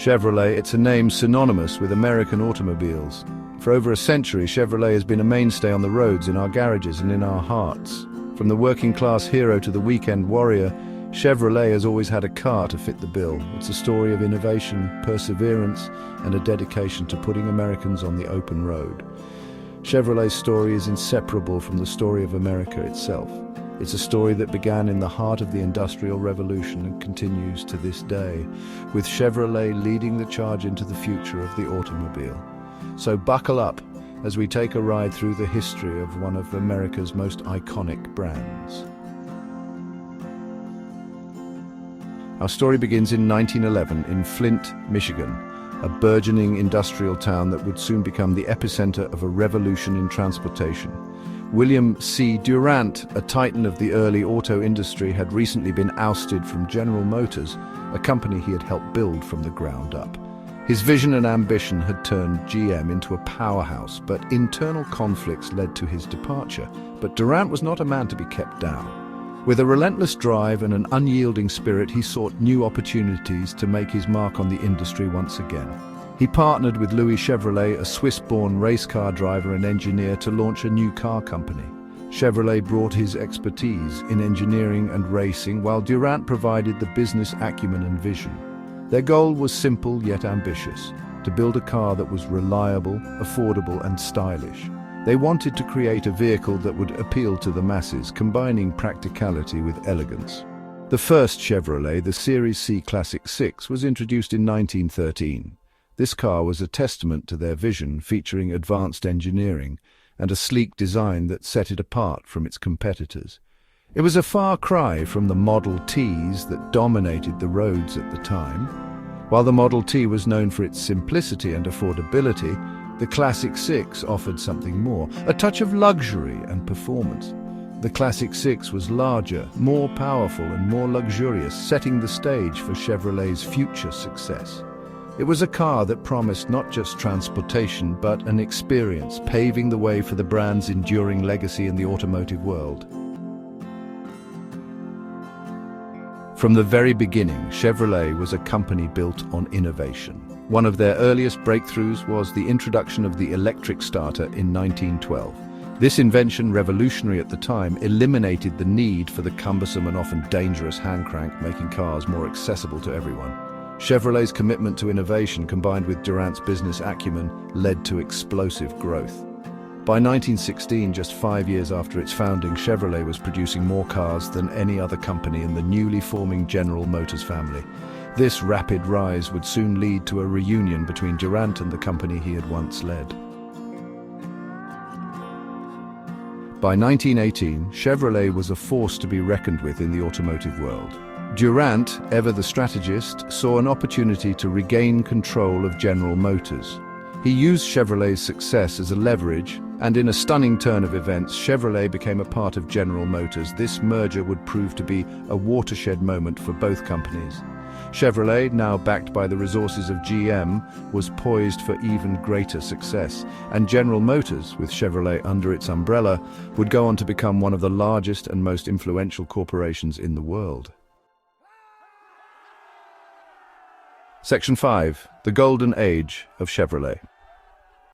Chevrolet, it's a name synonymous with American automobiles. For over a century, Chevrolet has been a mainstay on the roads, in our garages and in our hearts. From the working-class hero to the weekend warrior, Chevrolet has always had a car to fit the bill. It's a story of innovation, perseverance, and a dedication to putting Americans on the open road. Chevrolet's story is inseparable from the story of America itself. It's a story that began in the heart of the Industrial Revolution and continues to this day, with Chevrolet leading the charge into the future of the automobile. So buckle up as we take a ride through the history of one of America's most iconic brands. Our story begins in 1911 in Flint, Michigan, a burgeoning industrial town that would soon become the epicenter of a revolution in transportation. William C. Durant, a titan of the early auto industry, had recently been ousted from General Motors, a company he had helped build from the ground up. His vision and ambition had turned GM into a powerhouse, but internal conflicts led to his departure. But Durant was not a man to be kept down. With a relentless drive and an unyielding spirit, he sought new opportunities to make his mark on the industry once again. He partnered with Louis Chevrolet, a Swiss-born race car driver and engineer, to launch a new car company. Chevrolet brought his expertise in engineering and racing, while Durant provided the business acumen and vision. Their goal was simple yet ambitious: to build a car that was reliable, affordable, and stylish. They wanted to create a vehicle that would appeal to the masses, combining practicality with elegance. The first Chevrolet, the Series C Classic 6, was introduced in 1913. This car was a testament to their vision, featuring advanced engineering and a sleek design that set it apart from its competitors. It was a far cry from the Model Ts that dominated the roads at the time. While the Model T was known for its simplicity and affordability, the Classic 6 offered something more, a touch of luxury and performance. The Classic 6 was larger, more powerful, and more luxurious, setting the stage for Chevrolet's future success. It was a car that promised not just transportation, but an experience, paving the way for the brand's enduring legacy in the automotive world. From the very beginning, Chevrolet was a company built on innovation. One of their earliest breakthroughs was the introduction of the electric starter in 1912. This invention, revolutionary at the time, eliminated the need for the cumbersome and often dangerous hand crank, making cars more accessible to everyone. Chevrolet's commitment to innovation, combined with Durant's business acumen, led to explosive growth. By 1916, just 5 years after its founding, Chevrolet was producing more cars than any other company in the newly forming General Motors family. This rapid rise would soon lead to a reunion between Durant and the company he had once led. By 1918, Chevrolet was a force to be reckoned with in the automotive world. Durant, ever the strategist, saw an opportunity to regain control of General Motors. He used Chevrolet's success as a leverage, and in a stunning turn of events, Chevrolet became a part of General Motors. This merger would prove to be a watershed moment for both companies. Chevrolet, now backed by the resources of GM, was poised for even greater success, and General Motors, with Chevrolet under its umbrella, would go on to become one of the largest and most influential corporations in the world. Section 5. The Golden Age of Chevrolet.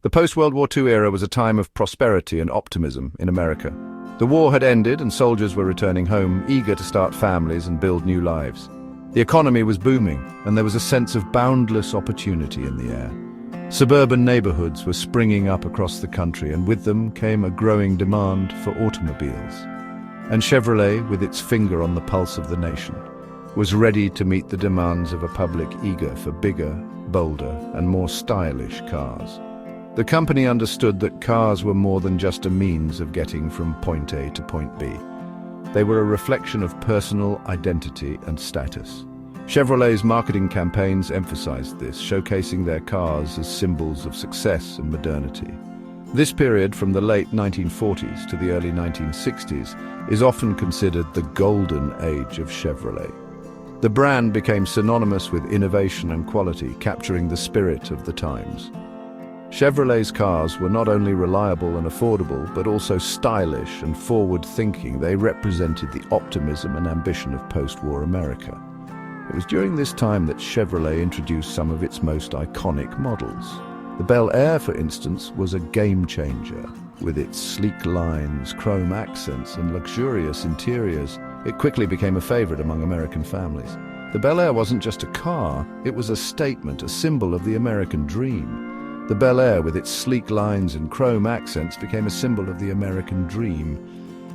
The post-World War II era was a time of prosperity and optimism in America. The war had ended and soldiers were returning home, eager to start families and build new lives. The economy was booming, and there was a sense of boundless opportunity in the air. Suburban neighborhoods were springing up across the country, and with them came a growing demand for automobiles. And Chevrolet, with its finger on the pulse of the nation, was ready to meet the demands of a public eager for bigger, bolder, and more stylish cars. The company understood that cars were more than just a means of getting from point A to point B. They were a reflection of personal identity and status. Chevrolet's marketing campaigns emphasized this, showcasing their cars as symbols of success and modernity. This period, from the late 1940s to the early 1960s, is often considered the golden age of Chevrolet. The brand became synonymous with innovation and quality, capturing the spirit of the times. Chevrolet's cars were not only reliable and affordable, but also stylish and forward-thinking. They represented the optimism and ambition of post-war America. It was during this time that Chevrolet introduced some of its most iconic models. The Bel Air, for instance, was a game changer. With its sleek lines, chrome accents, and luxurious interiors, it quickly became a favorite among American families. The Bel Air wasn't just a car, it was a statement, a symbol of the American dream. The Bel Air, with its sleek lines and chrome accents, became a symbol of the American dream.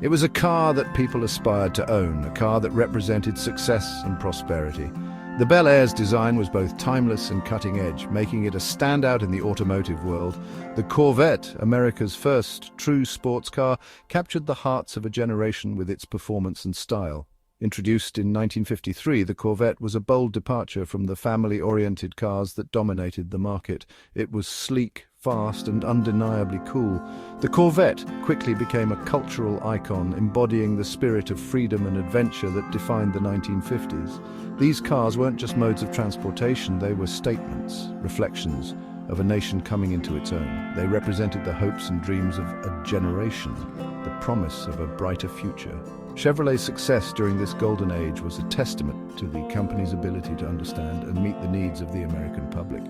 It was a car that people aspired to own, a car that represented success and prosperity. The Bel Air's design was both timeless and cutting-edge, making it a standout in the automotive world. The Corvette, America's first true sports car, captured the hearts of a generation with its performance and style. Introduced in 1953, the Corvette was a bold departure from the family-oriented cars that dominated the market. It was sleek, fast, and undeniably cool. The Corvette quickly became a cultural icon, embodying the spirit of freedom and adventure that defined the 1950s. These cars weren't just modes of transportation, they were statements, reflections of a nation coming into its own. They represented the hopes and dreams of a generation, the promise of a brighter future. Chevrolet's success during this golden age was a testament to the company's ability to understand and meet the needs of the American public.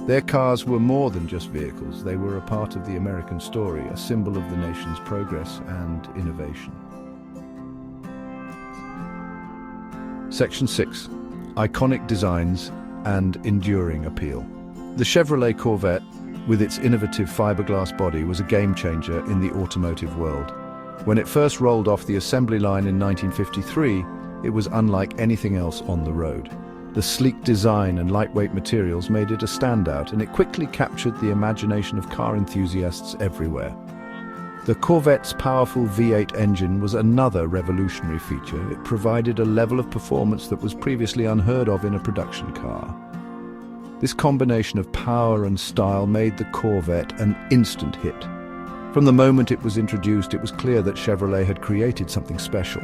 Their cars were more than just vehicles, they were a part of the American story, a symbol of the nation's progress and innovation. Section 6. Iconic designs and enduring appeal. The Chevrolet Corvette, with its innovative fiberglass body, was a game-changer in the automotive world. When it first rolled off the assembly line in 1953, it was unlike anything else on the road. The sleek design and lightweight materials made it a standout, and it quickly captured the imagination of car enthusiasts everywhere. The Corvette's powerful V8 engine was another revolutionary feature. It provided a level of performance that was previously unheard of in a production car. This combination of power and style made the Corvette an instant hit. From the moment it was introduced, it was clear that Chevrolet had created something special.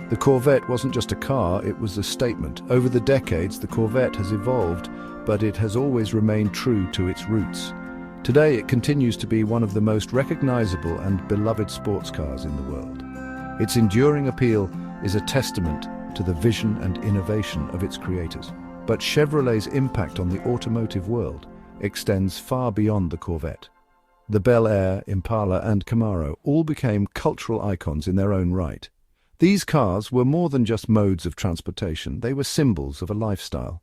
The Corvette wasn't just a car, it was a statement. Over the decades, the Corvette has evolved, but it has always remained true to its roots. Today, it continues to be one of the most recognizable and beloved sports cars in the world. Its enduring appeal is a testament to the vision and innovation of its creators. But Chevrolet's impact on the automotive world extends far beyond the Corvette. The Bel Air, Impala, and Camaro all became cultural icons in their own right. These cars were more than just modes of transportation, they were symbols of a lifestyle.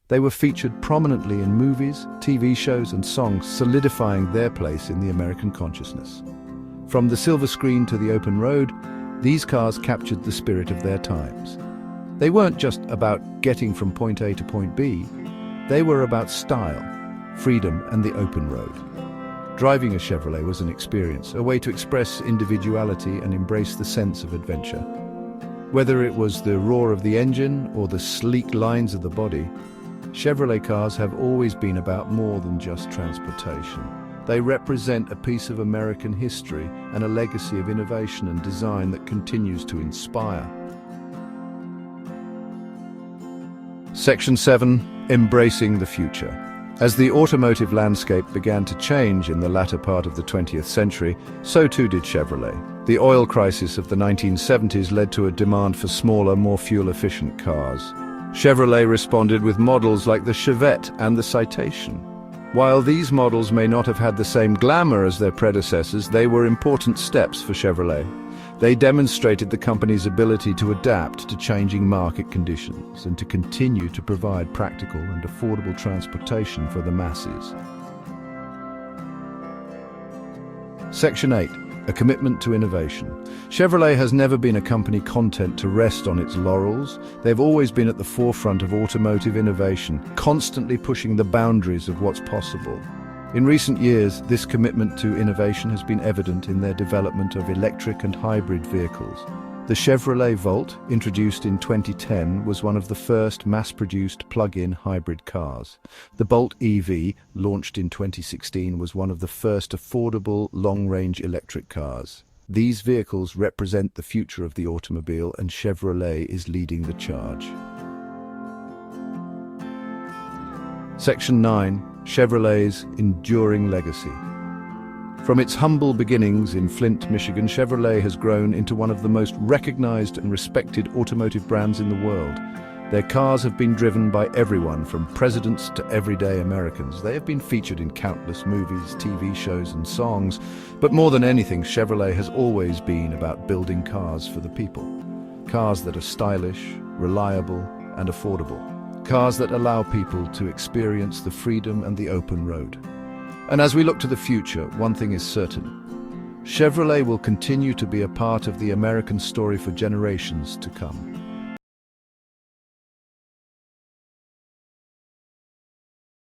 They were featured prominently in movies, TV shows, and songs, solidifying their place in the American consciousness. From the silver screen to the open road, these cars captured the spirit of their times. They weren't just about getting from point A to point B, they were about style, freedom, and the open road. Driving a Chevrolet was an experience, a way to express individuality and embrace the sense of adventure. Whether it was the roar of the engine or the sleek lines of the body, Chevrolet cars have always been about more than just transportation. They represent a piece of American history and a legacy of innovation and design that continues to inspire. Section 7. Embracing the future. As the automotive landscape began to change in the latter part of the 20th century, so too did Chevrolet. The oil crisis of the 1970s led to a demand for smaller, more fuel-efficient cars. Chevrolet responded with models like the Chevette and the Citation. While these models may not have had the same glamour as their predecessors, they were important steps for Chevrolet. They demonstrated the company's ability to adapt to changing market conditions and to continue to provide practical and affordable transportation for the masses. Section 8. A commitment to innovation. Chevrolet has never been a company content to rest on its laurels. They've always been at the forefront of automotive innovation, constantly pushing the boundaries of what's possible. In recent years, this commitment to innovation has been evident in their development of electric and hybrid vehicles. The Chevrolet Volt, introduced in 2010, was one of the first mass-produced plug-in hybrid cars. The Bolt EV, launched in 2016, was one of the first affordable long-range electric cars. These vehicles represent the future of the automobile, and Chevrolet is leading the charge. Section 9. Chevrolet's enduring legacy. From its humble beginnings in Flint, Michigan, Chevrolet has grown into one of the most recognized and respected automotive brands in the world. Their cars have been driven by everyone from presidents to everyday Americans. They have been featured in countless movies, TV shows, and songs. But more than anything, Chevrolet has always been about building cars for the people. Cars that are stylish, reliable, and affordable. Cars that allow people to experience the freedom and the open road. And as we look to the future, one thing is certain. Chevrolet will continue to be a part of the American story for generations to come.